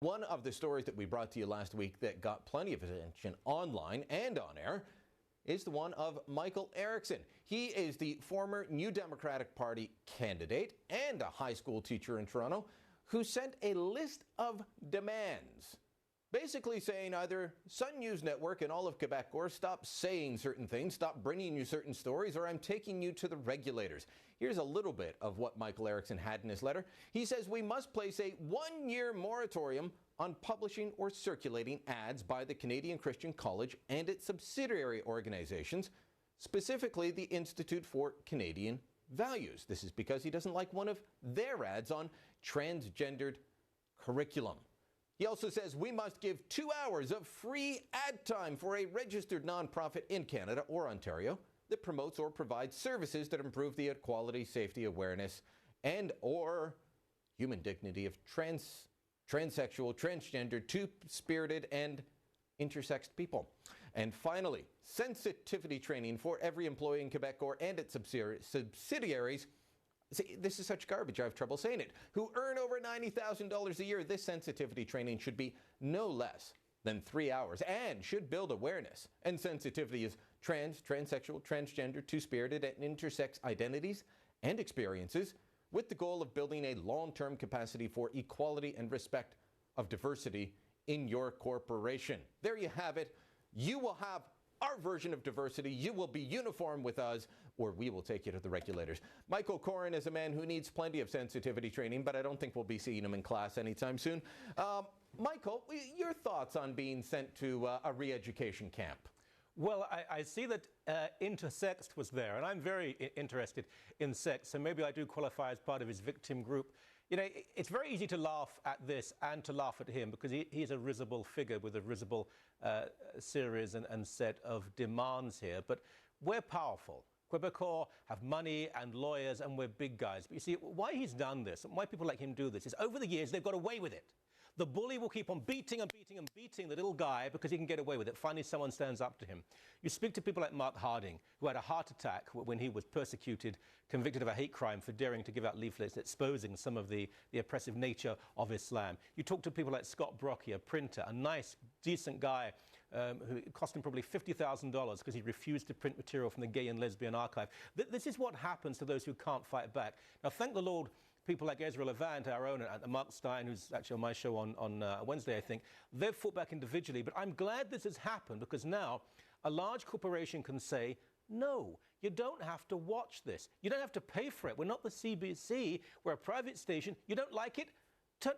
One of the stories that we brought to you last week that got plenty of attention online and on air is the one of Michael Erickson. He is the former New Democratic Party candidate and a high school teacher in Toronto who sent a list of demands, basically saying either Sun News Network and all of Quebecor stop saying certain things, stop bringing you certain stories, or I'm taking you to the regulators. Here's a little bit of what Michael Erickson had in his letter. He says we must place a one-year moratorium on publishing or circulating ads by the Canadian Christian College and its subsidiary organizations, specifically the Institute for Canadian Values. This is because he doesn't like one of their ads on transgendered curriculum. He also says we must give 2 hours of free ad time for a registered nonprofit in Canada or Ontario that promotes or provides services that improve the equality, safety, awareness, and or human dignity of transsexual, transgender, two-spirited, and intersexed people. And finally, sensitivity training for every employee in Quebecor and its subsidiaries. See, this is such garbage, I have trouble saying it, who earn over $90,000 a year. This sensitivity training should be no less than 3 hours and should build awareness and sensitivity as transsexual, transgender, two-spirited, and intersex identities and experiences, with the goal of building a long-term capacity for equality and respect of diversity in your corporation. There you have it. You will have our version of diversity. You will be uniform with us, or we will take you to the regulators. Michael Coren is a man who needs plenty of sensitivity training, but I don't think we'll be seeing him in class anytime soon. Michael, your thoughts on being sent to a re-education camp? Well, I see that intersex was there, and I'm very interested in sex, so maybe I do qualify as part of his victim group. You know, it's very easy to laugh at this and to laugh at him because he's a risible figure with a risible series and set of demands here. But we're powerful. Quebecor have money and lawyers, and we're big guys. But you see, why he's done this and why people like him do this is over the years they've got away with it. The bully will keep on beating and beating and beating the little guy because he can get away with it. Finally, someone stands up to him. You speak to people like Mark Harding, who had a heart attack when he was persecuted, convicted of a hate crime for daring to give out leaflets exposing some of the oppressive nature of Islam. You talk to people like Scott Brocky, a printer, a nice, decent guy who it cost him probably $50,000 because he refused to print material from the Gay and Lesbian Archive. This is what happens to those who can't fight back. Now, thank the Lord, people like Ezra Levant, our own, and Mark Stein, who's actually on my show on Wednesday, I think, they've fought back individually. But I'm glad this has happened because now a large corporation can say, no, you don't have to watch this. You don't have to pay for it. We're not the CBC. We're a private station. You don't like it?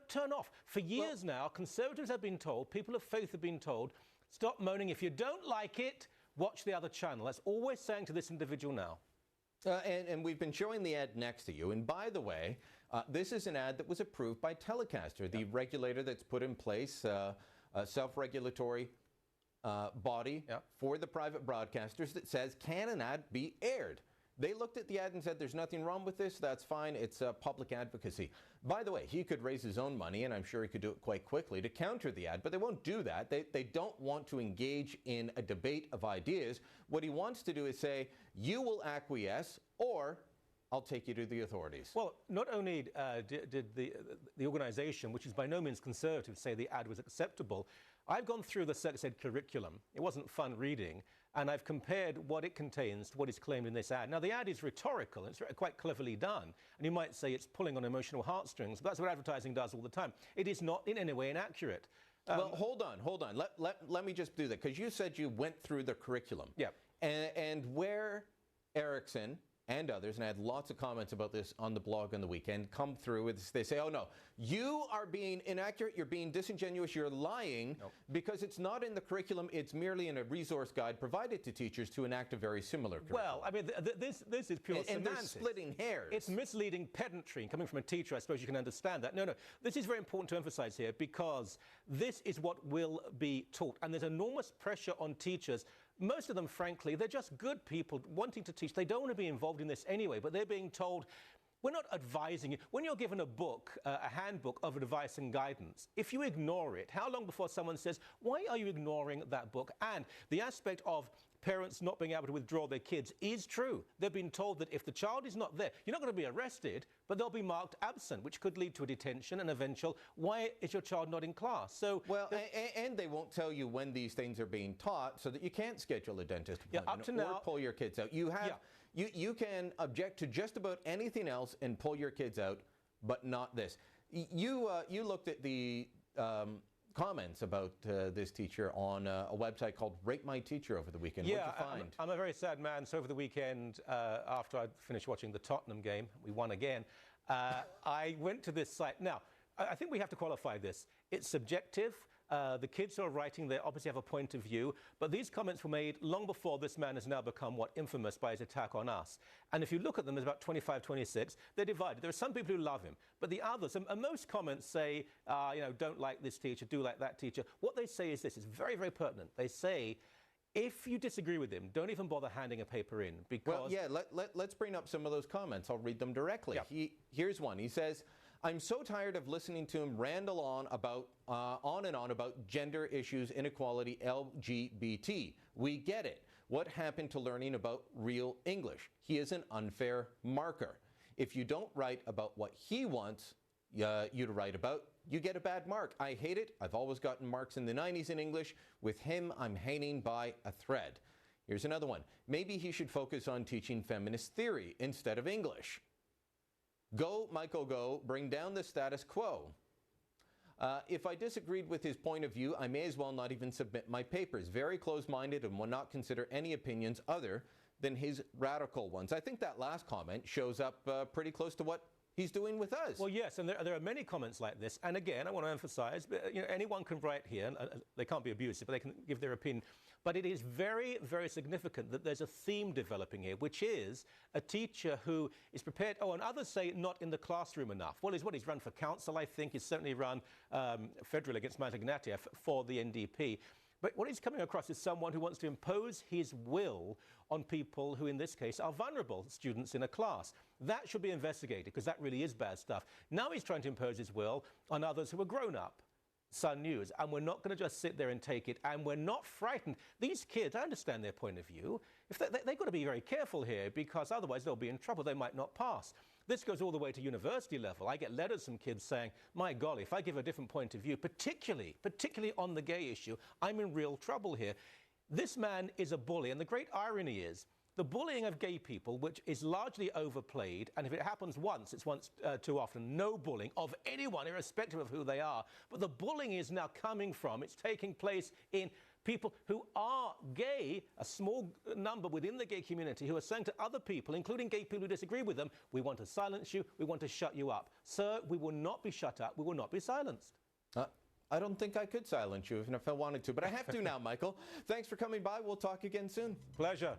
Turn off. For years now, conservatives have been told, people of faith have been told, stop moaning. If you don't like it, watch the other channel. That's all we're saying to this individual now. And we've been showing the ad next to you. And by the way, this is an ad that was approved by Telecaster, the regulator that's put in place, a self-regulatory body for the private broadcasters that says, can an ad be aired? They looked at the ad and said, there's nothing wrong with this. That's fine. It's public advocacy. By the way, he could raise his own money, and I'm sure he could do it quite quickly to counter the ad, but they won't do that. They don't want to engage in a debate of ideas. What he wants to do is say, you will acquiesce, or I'll take you to the authorities. Well, not only did the organisation, which is by no means conservative, say the ad was acceptable, I've gone through the sex ed curriculum. It wasn't fun reading, and I've compared what it contains to what is claimed in this ad. Now, the ad is rhetorical, and it's quite cleverly done, and you might say it's pulling on emotional heartstrings, but that's what advertising does all the time. It is not in any way inaccurate. Well, hold on. Let me just do that, because you said you went through the curriculum. Yeah. And where Erickson and others, and I had lots of comments about this on the blog on the weekend, come through with, they say, oh no, you are being inaccurate, you're being disingenuous, you're lying, because it's not in the curriculum, it's merely in a resource guide provided to teachers to enact a very similar curriculum. Well, I mean, this is pure semantics. And they're splitting hairs. It's misleading pedantry. Coming from a teacher, I suppose you can understand that. No, this is very important to emphasize here because this is what will be taught, and there's enormous pressure on teachers. Most of them, frankly, they're just good people wanting to teach. They don't want to be involved in this anyway, but they're being told, we're not advising you. When you're given a book, a handbook of advice and guidance, if you ignore it, how long before someone says, why are you ignoring that book? And the aspect of parents not being able to withdraw their kids is true. They've been told that if the child is not there, you're not going to be arrested, but but they'll be marked absent, which could lead to a detention and eventual, why is your child not in class? So, well, and they won't tell you when these things are being taught so that you can't schedule a dentist appointment up to now, or pull your kids out. You can object to just about anything else and pull your kids out, but not this. You looked at the comments about this teacher on a website called Rate My Teacher over the weekend. Yeah, what did you find? I'm a very sad man. So over the weekend, after I finished watching the Tottenham game, we won again, I went to this site. Now, I think we have to qualify this. It's subjective. The kids who are writing, they obviously have a point of view, but these comments were made long before this man has now become, infamous by his attack on us. And if you look at them, there's about 25, 26, they're divided. There are some people who love him, but the others, and most comments say, don't like this teacher, do like that teacher. What they say is this, it's very, very pertinent. They say, if you disagree with him, don't even bother handing a paper in, because... Well, yeah, let's bring up some of those comments. I'll read them directly. Yeah. Here's one. He says, I'm so tired of listening to him ramble on and on about gender issues, inequality, LGBT. We get it. What happened to learning about real English? He is an unfair marker. If you don't write about what he wants you to write about, you get a bad mark. I hate it. I've always gotten marks in the 90s in English. With him, I'm hanging by a thread. Here's another one. Maybe he should focus on teaching feminist theory instead of English. Go, Michael, go. Bring down the status quo. If I disagreed with his point of view, I may as well not even submit my papers. Very close-minded and will not consider any opinions other than his radical ones. I think that last comment shows up pretty close to what he's doing with us. Well, yes, and there are many comments like this. And again, I want to emphasize, anyone can write here, and they can't be abusive, but they can give their opinion. But it is very, very significant that there's a theme developing here, which is a teacher who is prepared, and others say not in the classroom enough. Well, he's run for council, I think. He's certainly run federally against Matt Ignatieff for the NDP. But what he's coming across is someone who wants to impose his will on people who, in this case, are vulnerable students in a class. That should be investigated, because that really is bad stuff. Now he's trying to impose his will on others who are grown up. Sun News, and we're not going to just sit there and take it, and we're not frightened. These kids, I understand their point of view. If they've got to be very careful here, because otherwise they'll be in trouble. They might not pass. This goes all the way to university level. I get letters from kids saying, my golly, if I give a different point of view, particularly on the gay issue, I'm in real trouble here. This man is a bully, and the great irony is, the bullying of gay people, which is largely overplayed, and if it happens once, it's once too often. No bullying of anyone, irrespective of who they are. But the bullying is now coming from, it's taking place in people who are gay, a small number within the gay community, who are saying to other people, including gay people who disagree with them, we want to silence you, we want to shut you up. Sir, we will not be shut up, we will not be silenced. I don't think I could silence you if I wanted to, but I have to now, Michael. Thanks for coming by. We'll talk again soon. Pleasure.